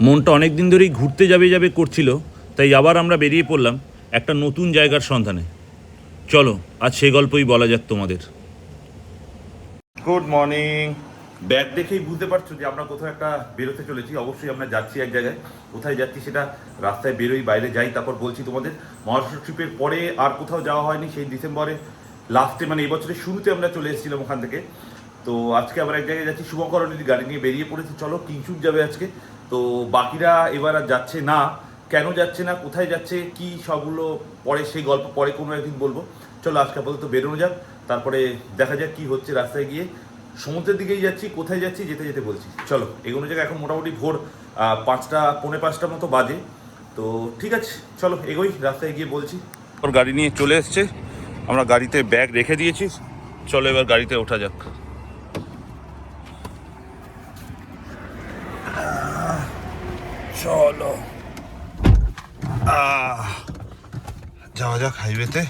মনটা অনেক দিন ধরেই ঘুরতে যাবে যাবে করছিল, তাই আবার আমরা বেরিয়ে পড়লাম একটা নতুন জায়গার সন্ধানে। চলো আজ সে গল্পই বলা যাক তোমাদের। Good morning. ব্যাগ দেখেই বুঝতে পারছো যে আমরা কোথাও একটা বেরোতে চলেছি। অবশ্যই আমরা যাচ্ছি এক জায়গায়। কোথায় যাচ্ছি সেটা রাস্তায় বেরোই, বাইরে যাই, তারপর বলছি তোমাদের। মহারাষ্ট্র ট্রিপের পরে আর কোথাও যাওয়া হয়নি, সেই ডিসেম্বরে লাস্টে, মানে এই বছরের শুরুতে আমরা চলে এসেছিলাম ওখান থেকে। তো আজকে আবার এক জায়গায় যাচ্ছি, শুভঙ্কর অলরেডি গাড়ি নিয়ে বেরিয়ে পড়েছে। চলো, কিংশুক যাবে আজকে। তো বাকিরা এবার আর যাচ্ছে না। কেন যাচ্ছে না, কোথায় যাচ্ছে, কি সবগুলো পরে, সেই গল্প পরে কোনো একদিন বলবো। চলো আজকে আপাতত বেরোনো যাক, তারপরে দেখা যাক কি হচ্ছে রাস্তায় গিয়ে। সমুদ্রের দিকেই যাচ্ছি, কোথায় যাচ্ছি যেতে যেতে বলছি। চলো এগোনো যাক। এখন মোটামুটি ভোর 5টা পৌনে 5টার মতো বাজে। তো ঠিক আছে, চলো এগোই, রাস্তায় গিয়ে বলছি। ওর গাড়ি নিয়ে চলে এসছে, আমরা গাড়িতে ব্যাগ রেখে দিয়েছি। চলো এবার গাড়িতে ওঠা যাক। চলো যাওয়া যাক হাইওয়েতে।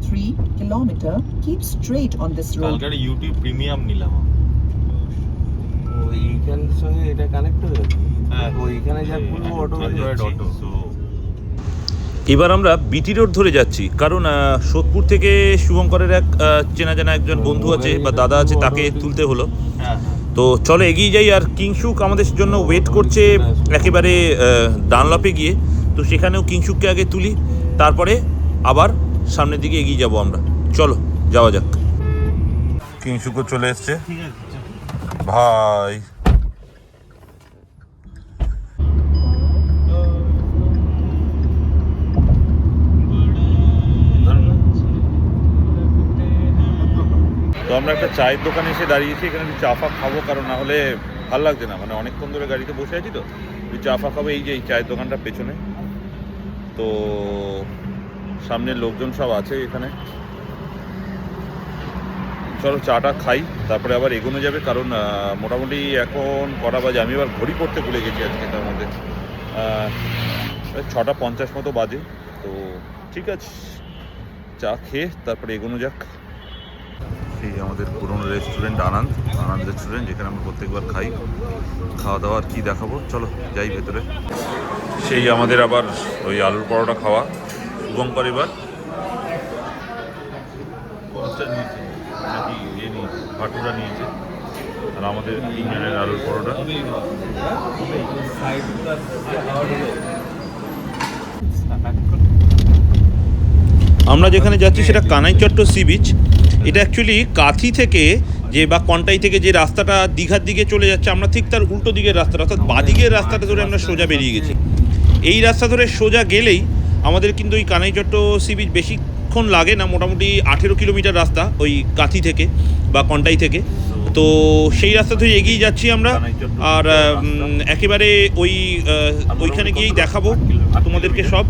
.3 kilometer, keep straight on this road. কালকার ইউটিউব প্রিমিয়াম নিলাম। ওইখানের সঙ্গে এটা কানেক্ট হয়ে যাচ্ছে। হ্যাঁ, ওইখানে যা খুলবো অটোমেটিক অটো। এবার আমরা বিটি রোড ধরে যাচ্ছি, কারণ সোদপুর থেকে শুভঙ্করের এক চেনা জানা একজন বন্ধু আছে বা দাদা আছে, তাকে তুলতে হলো। তো চলো এগিয়ে যাই। আর কিংশুক আমাদের জন্য ওয়েট করছে একেবারে ডানলপে গিয়ে। তো সেখানেও কিংশুককে আগে তুলি, তারপরে আবার সামনের দিকে এগিয়ে যাব আমরা। চলো যাওয়া যাক। কিংশুকও চলে এসছে ভাই। তো আমরা একটা চায়ের দোকানে এসে দাঁড়িয়েছি, এখানে একটু চা ফা খাবো, কারণ না হলে ভালো লাগছে না। মানে অনেকক্ষণ ধরে গাড়িতে বসে আছি, তো একটু চা ফা খাবো। এই যে এই চায়ের দোকানটা পেছনে, তো সামনের লোকজন সব আছে এখানে। চলো চাটা খাই, তারপরে আবার এগোনো যাবে। কারণ মোটামুটি এখন কটা বাজে, আমি আবার ঘড়ি পড়তে ভুলে গেছি আজকে। তার মধ্যে 6:50 মতো বাজে। তো ঠিক আছে, চা খেয়ে তারপরে এগোনো যাক। সেই আমাদের পুরনো রেস্টুরেন্ট আনন্দ রেস্টুরেন্ট, যেখানে আমরা প্রত্যেকবার খাই। খাওয়া দাওয়া আর কি দেখাবো, চলো যাই ভেতরে। সেই আমাদের আবার ওই আলুর পরোটা খাওয়া। শুভঙ্কর এবার ভাটুরা নিয়েছে, আর আমাদের তিনজনের আলুর পরোটা। আমরা যেখানে যাচ্ছি সেটা কানাইচট্ট সি বিচ। এটা অ্যাকচুয়ালি কাথি থেকে যে বা কন্টাই থেকে যে রাস্তাটা দীঘার দিকে চলে যাচ্ছে, আমরা ঠিক তার উল্টো দিকের রাস্তাটা, অর্থাৎ বাদিকের রাস্তাটা ধরে আমরা সোজা বেরিয়ে গেছি। এই রাস্তা ধরে সোজা গেলেই আমাদের কিন্তু ওই কানাইচট্ট সি বিচ বেশিক্ষণ লাগে না, মোটামুটি 18 কিলোমিটার রাস্তা ওই কাথি থেকে বা কন্টাই থেকে। তো সেই রাস্তা ধরে এগিয়ে যাচ্ছি আমরা। আর একেবারে ওইখানে গিয়েই দেখাবো তোমাদেরকে সব।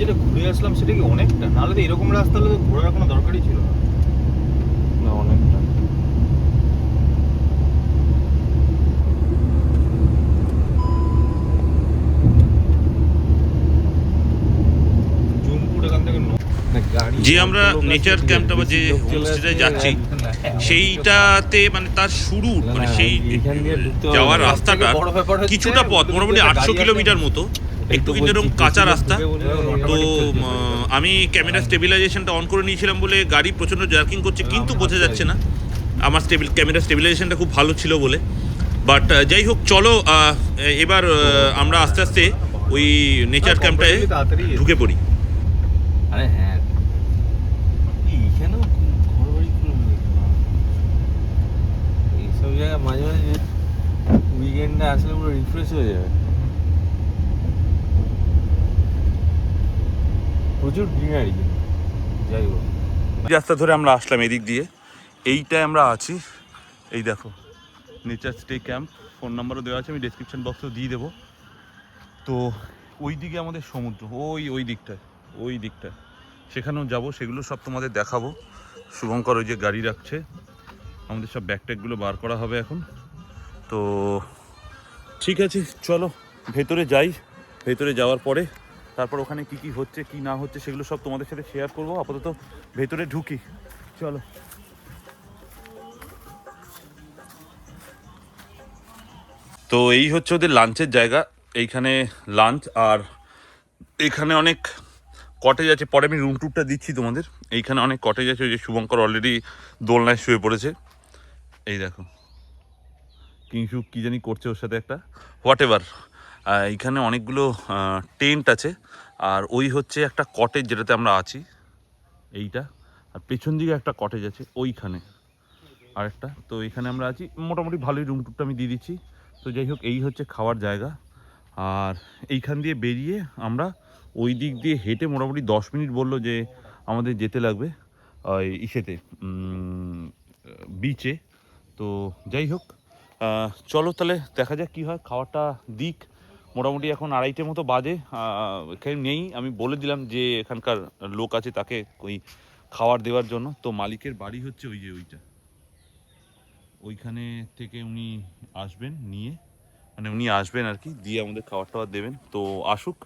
যেটা ঘুরে আসলাম সেটা কি অনেকটা? নাহলে তো এরকম রাস্তা হলে তো ঘোরার কোনো দরকারই ছিল না। অনেকটা যে আমরা নেচার ক্যাম্পটা বা যে হোমস্টেতে যাচ্ছি সেইটাতে, মানে তার শুরু, মানে সেই যাওয়ার রাস্তাটা কিছুটা পথ, মোটামুটি 800 কিলোমিটার মতো, একটু কিন্তু এরকম কাঁচা রাস্তা। তো আমি ক্যামেরা স্টেবিলাইজেশনটা অন করে নিয়েছিলাম বলে গাড়ি প্রচণ্ড জার্কিং করছে, কিন্তু বোঝা যাচ্ছে না। আমার ক্যামেরা স্টেবিলাইজেশনটা খুব ভালো ছিল বলে। বাট যাই হোক, চলো এবার আমরা আস্তে আস্তে ওই নেচার ক্যাম্পটায় ঢুকে পড়ি। আরে হ্যাঁ, এইখানেও ঘর বাড়ি এইসব জায়গায় মাঝে মাঝে উইকেন্ডে আসলে পুরো রিফ্রেশ হয়ে যাবে। প্রচুর গ্রিনারি। যাই হোক, রাস্তা ধরে আমরা আসলাম এদিক দিয়ে, এইটায় আমরা আছি। এই দেখো নেচার স্টে ক্যাম্প, ফোন নাম্বারও দেওয়া আছে, আমি ডেসক্রিপশন বক্সেও দিয়ে দেবো। তো ওই দিকে আমাদের সমুদ্র, ওই দিকটায় সেখানেও যাব, সেগুলো সব তোমাদের দেখাবো। শুভঙ্কর ওই যে গাড়ি রাখছে, আমাদের সব ব্যাগট্যাগগুলো বার করা হবে এখন। তো ঠিক আছে, চলো ভেতরে যাই। ভেতরে যাওয়ার পরে তারপর ওখানে কি কি হচ্ছে কি না হচ্ছে সেগুলো সব তোমাদের সাথে শেয়ার করবো। আপাতত ভেতরে ঢুকি, চলো। তো এই হচ্ছে ওদের লাঞ্চের জায়গা, এইখানে লাঞ্চ। আর এখানে অনেক কটেজ আছে, পরে আমি রুম ট্যুরটা দিচ্ছি তোমাদের। এইখানে অনেক কটেজ আছে, ওই যে শুভঙ্কর অলরেডি দোলনায় শুয়ে পড়েছে। এই দেখো কিংসুক কী জানি করছে ওর সাথে একটা, হোয়াট এভার। এইখানে অনেকগুলো টেন্ট আছে। আর ওই হচ্ছে একটা কটেজ যেটাতে আমরা আছি, এইটা। আর পেছন দিকে একটা কটেজ আছে ওইখানে আরেকটা। তো এইখানে আমরা আছি, মোটামুটি ভালোই রুম টুরটা আমি দিয়ে দিচ্ছি। তো যাই হোক, এই হচ্ছে খাওয়ার জায়গা। আর এইখান দিয়ে বেরিয়ে আমরা ওই দিক দিয়ে হেঁটে মোটামুটি 10 মিনিট বললো যে আমাদের যেতে লাগবে ওই ইসেতে, বিচে। তো যাই হোক, চলো তাহলে দেখা যাক কী হয়। খাওয়ারটা দিক, মোটামুটি এখন 2:30 মতো বাজে। এখানে নেই, আমি বলে দিলাম যে এখানকার লোক আছে তাকে ওই খাবার দেওয়ার জন্য। তো মালিকের বাড়ি হচ্ছে ওই যে ওইটা, ওইখানে থেকে উনি আসবেন নিয়ে, মানে উনি আসবেন আর কি, দিয়ে আমাদের খাবার টাবার দেবেন। তো আসুক,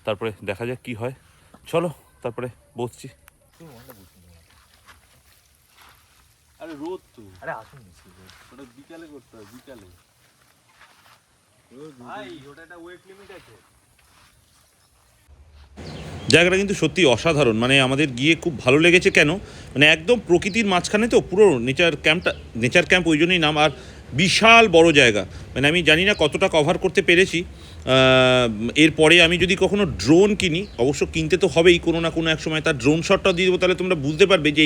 তারপরে দেখা যাক কি হয়। চলো তারপরে বসছি। আরে রোদ তো, আরে আসুন ওটা বিকালে করতে হবে, বিকালে। ভাই ওটা একটা ওয়েট লিমিট আছে। জায়গাটা কিন্তু সত্যি অসাধারণ, মানে আমাদের গিয়ে খুব ভালো লেগেছে। কেন, মানে একদম প্রকৃতির মাঝখানে, তো পুরো নেচার ক্যাম্প ওই জন্যই নাম। আর বিশাল বড় জায়গা, মানে আমি জানি না কতটা কভার করতে পেরেছি। এরপরে আমি যদি কখনো ড্রোন কিনি, অবশ্য কিনতে তো হবেই কোনো না কোনো এক সময়, তার ড্রোন শটটা দিয়ে দেবো, তাহলে তোমরা বুঝতে পারবে যে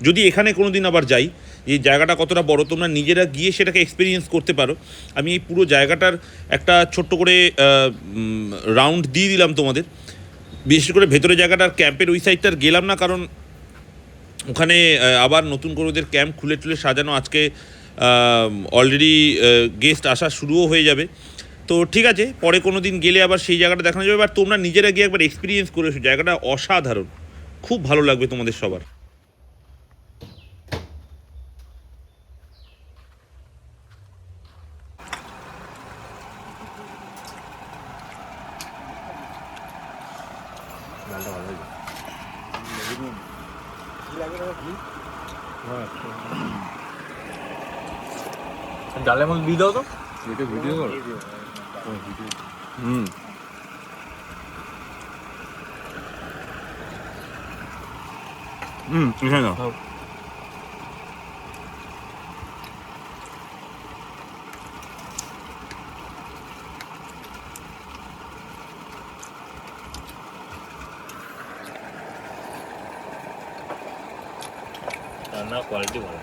যদি এখানে কোনো দিন আবার যাই, এই জায়গাটা কতটা বড়, তোমরা নিজেরা গিয়ে সেটাকে এক্সপিরিয়েন্স করতে পারো। আমি এই পুরো জায়গাটার একটা ছোট্ট করে রাউন্ড দিয়ে দিলাম তোমাদের। বিশেষ করে ভেতরে জায়গাটার ক্যাম্পের ওই সাইডটার গেলাম না, কারণ ওখানে আবার নতুন করে ওদের ক্যাম্প খুলে টুলে সাজানো। আজকে অলরেডি গেস্ট আসা শুরুও হয়ে যাবে। তো ঠিক আছে, পরে কোনো দিন গেলে আবার সেই জায়গাটা দেখানো যাবে। আর তোমরা নিজেরা গিয়ে একবার এক্সপিরিয়েন্স করে এসো, জায়গাটা অসাধারণ, খুব ভালো লাগবে তোমাদের সবার। ডালের মধ্যে দিয়ে দাও তো, এটা ভিডিও করো। এখানে নাও। রান্নার কোয়ালিটি ভালো।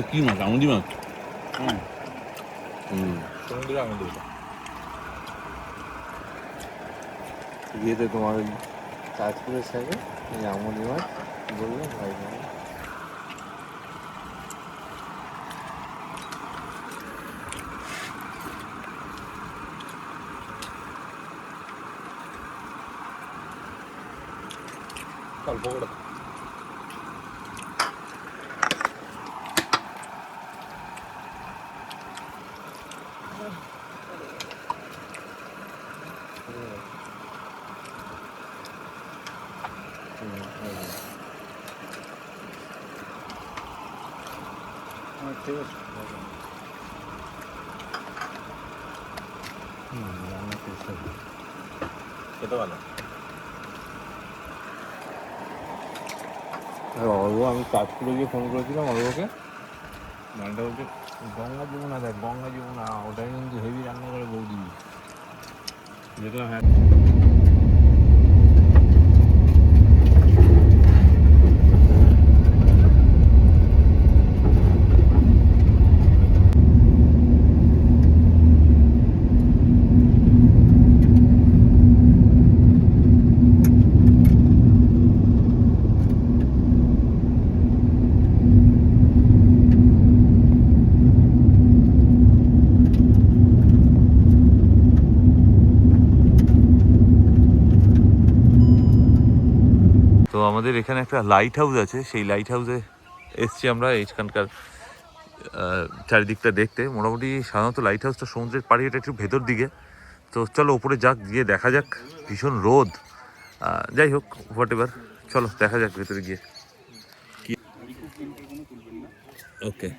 কি মাছ, আমুদি মাছ? সমুদ্রে আমাদের ইয়েতে তোমার ওই তাজপুরের সাইডে এই আমলি মাছ বললো ভাই অল্প করে ঠিক আছে রান্না চেষ্টা করি খেতে ভালো। আর অর্ব আমি তাজপুরে গিয়ে ফোন করেছিলাম অর্বকে, মালটা বলছে গঙ্গা যমুনা, দেখ গঙ্গা যমুনা ওটাই কিন্তু হেভি রান্না করে বৌদি। দেখলাম হ্যাঁ। আমাদের এখানে একটা লাইট হাউস আছে, সেই লাইট হাউসে এসছি আমরা এইখানকার চারিদিকটা দেখতে। মোটামুটি সাধারণত লাইট হাউসটা সমুদ্রের পাড়ে, এটা একটু ভেতর দিকে। তো চলো ওপরে যাক, গিয়ে দেখা যাক। ভীষণ রোদ, যাই হোক হোয়াট এভার, চলো দেখা যাক ভেতরে গিয়ে কি। ওকে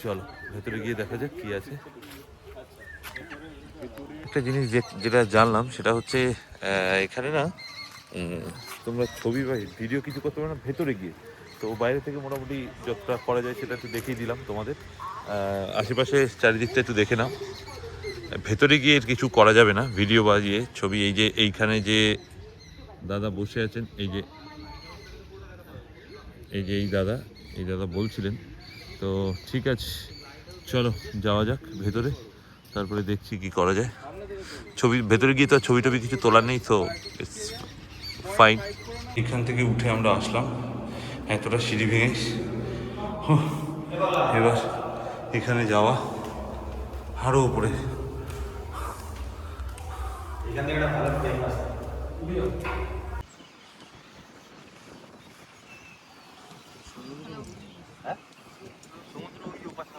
চলো ভেতরে গিয়ে দেখা যাক কি আছে। একটা জিনিস যেটা জানলাম সেটা হচ্ছে এখানে না তোমরা ছবি বা ভিডিও কিছু করতে পারো না ভেতরে গিয়ে। তো বাইরে থেকে মোটামুটি যতটা করা যায় সেটা একটু দেখিয়ে দিলাম তোমাদের। আশেপাশে চারিদিকটা একটু দেখে নাও। ভেতরে গিয়ে কিছু করা যাবে না ভিডিও বা ইয়ে ছবি। এই যে এইখানে যে দাদা বসে আছেন, এই যে এই দাদা বলছিলেন। তো ঠিক আছে চলো যাওয়া যাক ভেতরে, তারপরে দেখছি কি করা যায়। ছবি ভেতরে গিয়ে তো আর ছবি টবি কিছু তোলার নেই, তো ইটস ফাইন। এখান থেকে উঠে আমরা আসলাম এতটা সিঁড়ি ভেঙে। এবার এখানে যাওয়া আরও উপরে।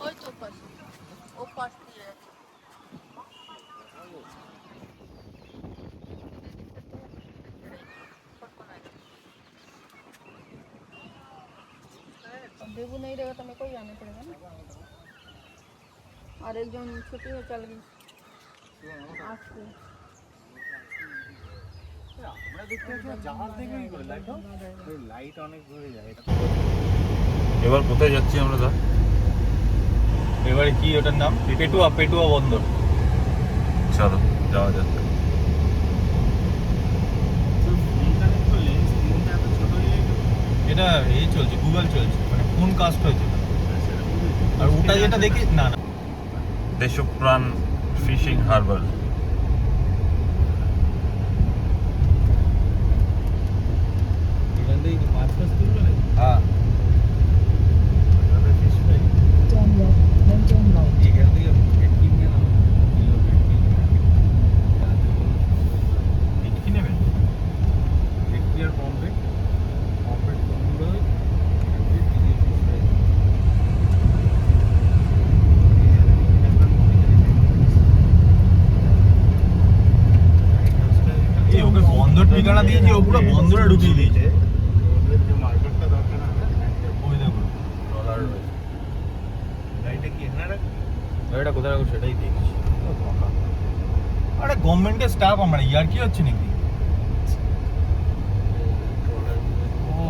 ওই তো পাশ, ও পাশ দিয়ে যাচ্ছে। बेबू नहीं रहेगा तो मेरे को ही आना पड़ेगा ना। और एक जन छुट्टी में चल गई आज से। আমরা দেখতে পাচ্ছি জাহাজ দেখে কি করে লাইট লাইট অনেক দূরে যায়। এবার কোথায় যাচ্ছি আমরা দা? এবারে কি ওটার নাম? পেটুয়া বন্দর। চলো যাওয়া যাক। এটা এই চলছে, গুগল চলছে, মানে ফোন কাস্ট হয়েছে। আর ওটা যেটা দেখি না না দেশপ্রাণ ফিশিং হারবার। এখান থেকে কি মাছ টাছ তুলবে না? হ্যাঁ Turn left, then turn right. এখান থেকে ভেটকি নিয়ে নাও। কিলো ভেটকি নেবেন? ভেটকি আর পমফ্রেট কুমড়ো ওকে বন্দর ঠিকানা দিয়েছি, ও পুরো বন্দরে ঢুকিয়ে দিয়েছে। ওই দেখো ডলার রয়েছে। গাড়িটা কোথায় রাখবো সেটাই দেখছি। আরে গভর্নমেন্টের স্টাফ আমরা, ইয়ার কি হচ্ছে নাকি? ও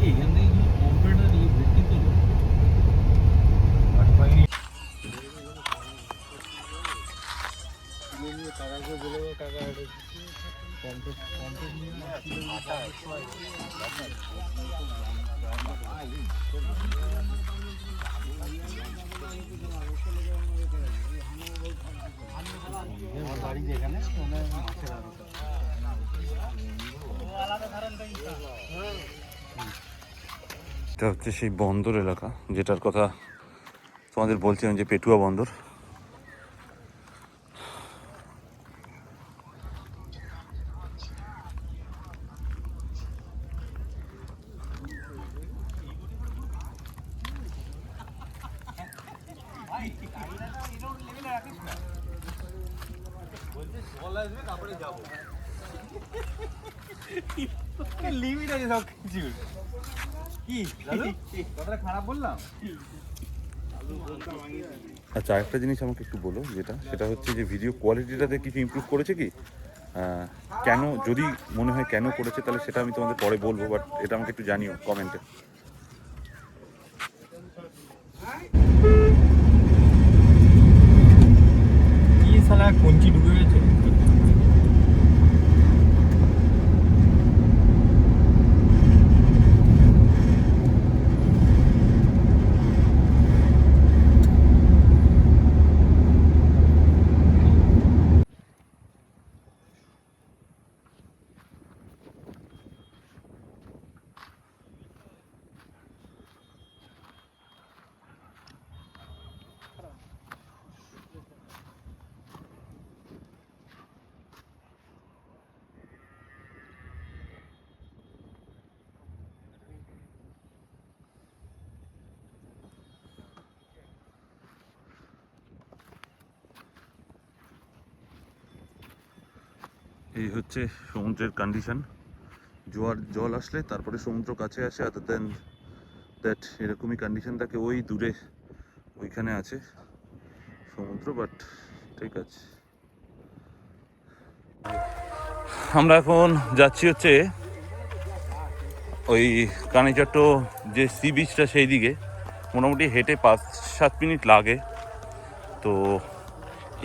এখান থেকে কি কম্পিউটার দিয়ে ভর্তি করলো? এটা হচ্ছে সেই বন্দর এলাকা যেটার কথা তোমাদের বলছিলাম, যে পেটুয়া বন্দর। লিমিট আছে সব কিছু। কি দাদু কথাটা খারাপ বললাম? আচ্ছা আরেকটা জিনিস আমাকে একটু বলো, সেটা হচ্ছে যে ভিডিও কোয়ালিটিটাতে কিছু ইমপ্রুভ করেছে কি? কেন, যদি মনে হয় কেন করেছে তাহলে সেটা আমি তোমাদের পরে বলবো, বাট এটা আমাকে একটু জানিও কমেন্টে। কি শালা কঞ্চি ঢুকে গেছে। এই হচ্ছে সমুদ্রের কন্ডিশন। জোয়ার জল আসলে তারপরে সমুদ্র কাছে আসে, আদার দেন দ্যাট এরকমই কন্ডিশন থাকে। ওই দূরে ওইখানে আছে সমুদ্র, বাট ঠিক আছে। আমরা এখন যাচ্ছি হচ্ছে ওই কানিচট্ট যে সি বিচটা, সেই দিকে মোটামুটি হেঁটে 5-7 মিনিট লাগে। তো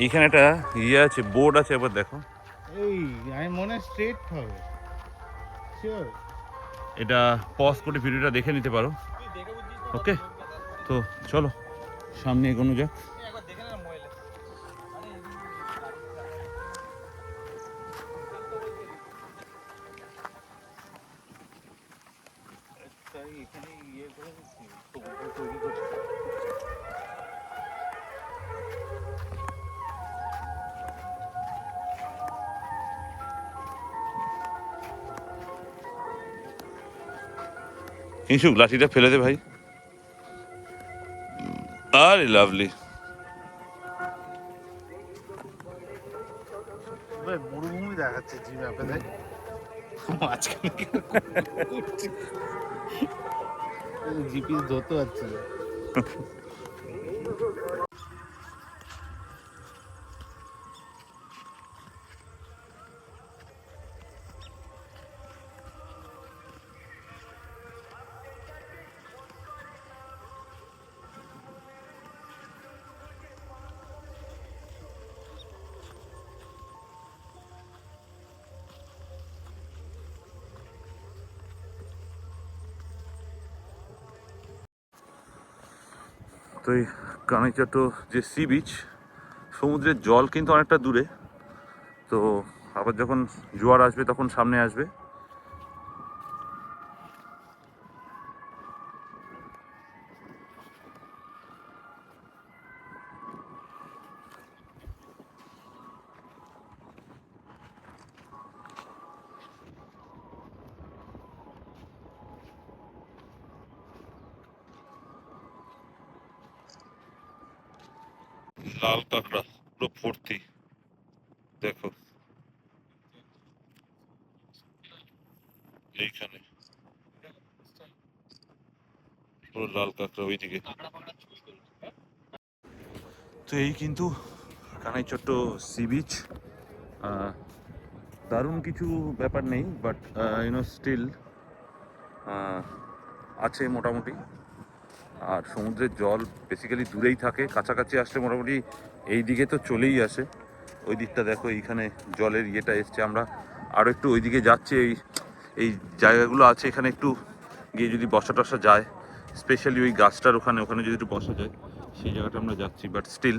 এইখানে একটা ইয়ে আছে, বোর্ড আছে, এবার দেখো এই আমি মনে হয় স্ট্রেট হবে শিওর। এটা পজ করে ভিডিওটা দেখে নিতে পারো। ওকে, তো চলো সামনে এগোনো যাক। এখানে ইয়ে করে সমুদ্র তৈরি করছে। কিংশুক লাঠিটা ফেলে দে ভাই। আরে লাভলি। ভাই মরুভূমি দেখাচ্ছে জি ম্যাপে, দেখ মাঝখানে জিপিএস ধরতে পারছে না। তো এই কানিচট্ট যে সি বিচ, সমুদ্রের জল কিন্তু অনেকটা দূরে। তো আবার যখন জোয়ার আসবে তখন সামনে আসবে। লাল কাঁকড়া পুরো ভর্তি, দেখো এইখানে পুরো লাল কাঁকড়া ওইদিকে। তো এই কিন্তু কানাইচট্ট সি বিচ। দারুণ কিছু ব্যাপার নেই, বাট স্টিল আছে মোটামুটি। আর সমুদ্রের জল বেসিক্যালি দূরেই থাকে, কাছাকাছি আসলে মোটামুটি এই দিকে তো চলেই আসে। ওই দিকটা দেখো, এইখানে জলের ইয়েটা এসছে। আমরা আরও একটু ওই দিকে যাচ্ছি। এই জায়গাগুলো আছে, এখানে একটু গিয়ে যদি বসা টসা যায়, স্পেশালি ওই গাছটার ওখানে ওখানে যদি একটু বসা যায়, সেই জায়গাটা আমরা যাচ্ছি। বাট স্টিল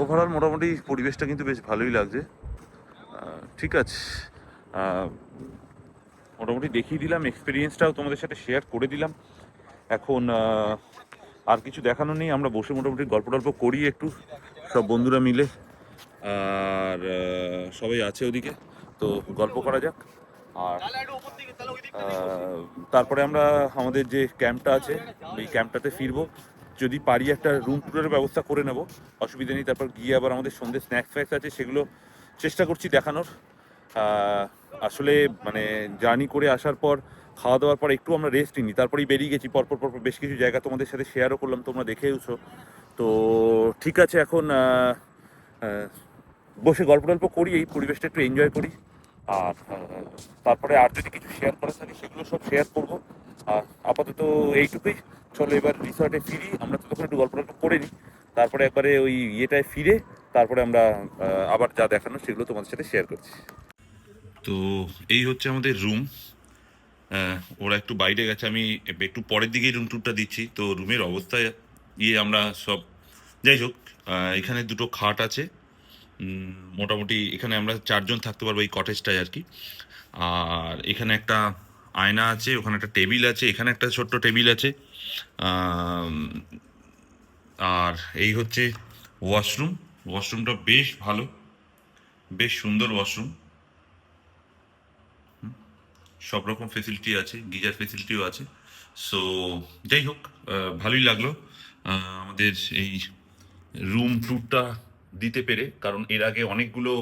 ওভারঅল মোটামুটি পরিবেশটা কিন্তু বেশ ভালোই লাগছে। ঠিক আছে, মোটামুটি দেখিয়ে দিলাম, এক্সপিরিয়েন্সটাও তোমাদের সাথে শেয়ার করে দিলাম। এখন আর কিছু দেখানো নেই, আমরা বসে মোটামুটি গল্প টল্প করি একটু সব বন্ধুরা মিলে। আর সবাই আছে ওদিকে, তো গল্প করা যাক। আর তারপরে আমরা আমাদের যে ক্যাম্পটা আছে ওই ক্যাম্পটাতে ফিরবো। যদি পারি একটা রুম ট্যুরের ব্যবস্থা করে নেব, অসুবিধা নেই। তারপর গিয়ে আবার আমাদের সন্ধ্যে স্ন্যাক্স ফ্যাক্স আছে, সেগুলো চেষ্টা করছি দেখানোর। আসলে মানে জার্নি করে আসার পর খাওয়া দাওয়ার পর একটু আমরা রেস্ট নিই, তারপরেই বেরিয়ে গেছি পরপর পরপর বেশ কিছু জায়গা তোমাদের সাথে শেয়ারও করলাম, তোমরা দেখেওছো। তো ঠিক আছে, এখন বসে গল্প টল্প করি, এই পরিবেশটা একটু এনজয় করি। আর তারপরে আর যদি কিছু শেয়ার করা থাকে সেগুলো সব শেয়ার করবো। আর আপাতত এইটুকুই। চলো এবার রিসর্টে ফিরি, আমরা তো তখন একটু গল্প টল্প করে নিই, তারপরে একবারে ওই ইয়েটায় ফিরে তারপরে আমরা আবার যা দেখানো সেগুলো তোমাদের সাথে শেয়ার করছি। তো এই হচ্ছে আমাদের রুম। ওরা একটু বাইরে গেছে, আমি একটু পরের দিকেই রুম ট্যুরটা দিচ্ছি। তো রুমের অবস্থায় আমরা সব, যাই হোক, এখানে দুটো খাট আছে। মোটামুটি এখানে আমরা 4 জন থাকতে পারবো এই কটেজটায় আর কি। আর এখানে একটা আয়না আছে, ওখানে একটা টেবিল আছে, এখানে একটা ছোট্ট টেবিল আছে। আর এই হচ্ছে ওয়াশরুম। ওয়াশরুমটা বেশ ভালো, বেশ সুন্দর ওয়াশরুম। সব রকম ফেসিলিটি আছে, গিজার ফেসিলিটিও আছে। সো যাই হোক, ভালোই লাগলো। আমাদের এই রুম ট্যুরটা দিতে পেরে, কারণ এর আগে অনেকগুলো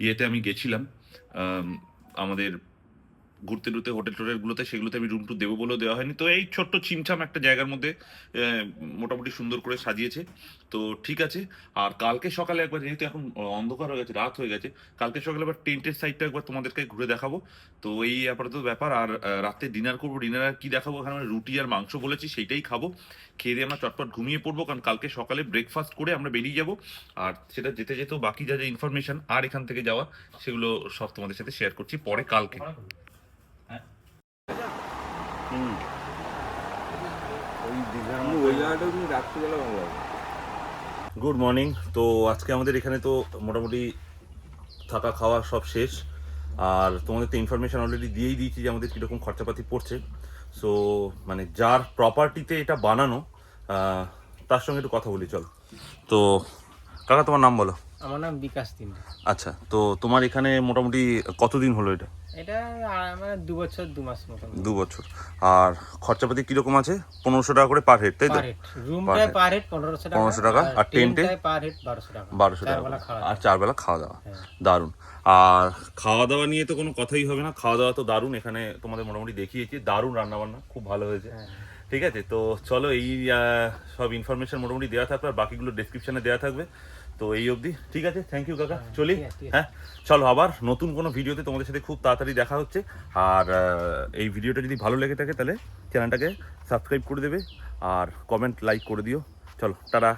ইয়েতে আমি গেছিলাম আমাদের ঘুরতে টুরতে হোটেল টোটেলগুলোতে, সেগুলোতে আমি রুম ট্যুর দেবো বলেও দেওয়া হয়নি। তো এই ছোট্ট ছিমছাম একটা জায়গার মধ্যে মোটামুটি সুন্দর করে সাজিয়েছে, তো ঠিক আছে। আর কালকে সকালে একবার, যেহেতু এখন অন্ধকার হয়ে গেছে, রাত হয়ে গেছে, কালকে সকালে একবার টেন্টের সাইডটা একবার তোমাদেরকে ঘুরে দেখাবো। তো এই আপাতত ব্যাপার। আর রাতে ডিনার করবো। ডিনার আর কি দেখাবো, এখানে আমরা রুটি আর মাংস বলেছি, সেইটাই খাবো। খেয়ে দিয়ে আমরা চটপট ঘুমিয়ে পড়বো, কারণ কালকে সকালে ব্রেকফাস্ট করে আমরা বেরিয়ে যাব। আর সেটা যেতে যেতেও বাকি যা যা ইনফরমেশন আর এখান থেকে যাওয়া, সেগুলো সব তোমাদের সাথে শেয়ার করছি পরে কালকে। ওই দীঘার ওই জায়গাটাও কিন্তু রাত্রিবেলা ভালো লাগে। Good morning. তো আজকে আমাদের এখানে তো মোটামুটি থাকা খাওয়া সব শেষ। আর তোমাদের তো ইনফরমেশন অলরেডি দিয়েই দিয়েছি যে আমাদের কীরকম খরচাপাতি পড়ছে। সো মানে যার প্রপার্টিতে এটা বানানো, তার সঙ্গে একটু কথা বলি চল। তো কাকা, তোমার নাম বলো। আমার নাম বিকাশ দিন। আচ্ছা, তো তোমার এখানে মোটামুটি কতদিন হলো এটা? এটা আমার 2 বছর 2 মাস মতো। 2 বছর। আর খরচাপাতি কিরকম আছে? 1500 টাকা করে পার হেড, তাই তো? রুমটায় পার হেড 1500 টাকা। আর টেন্টে পার হেড 1200 টাকা। 1200 টাকা। আর 4 বেলা খাওয়া দাওয়া। দারুণ। আর খাওয়া দাওয়া নিয়ে তো কোনো কথাই হবে না, খাওয়া দাওয়া তো দারুণ। এখানে তোমাদের মোটামুটি দেখিয়েছি, দারুণ রান্নাবান্না, খুব ভালো হয়েছে। ঠিক আছে, তো চলো এই সব ইনফরমেশন মোটামুটি দেওয়া থাকবে, আর বাকিগুলো ডেসক্রিপশনে দেওয়া থাকবে। তো এই অবধি ঠিক আছে, থ্যাংক ইউ কাকা, চলি। হ্যাঁ চলো, আবার নতুন কোনো ভিডিওতে তোমাদের সাথে খুব তাড়াতাড়ি দেখা হচ্ছে। আর এই ভিডিওটা যদি ভালো লেগে থাকে তাহলে চ্যানেলটাকে সাবস্ক্রাইব করে দেবে, আর কমেন্ট লাইক করে দিও। চলো, টাটা।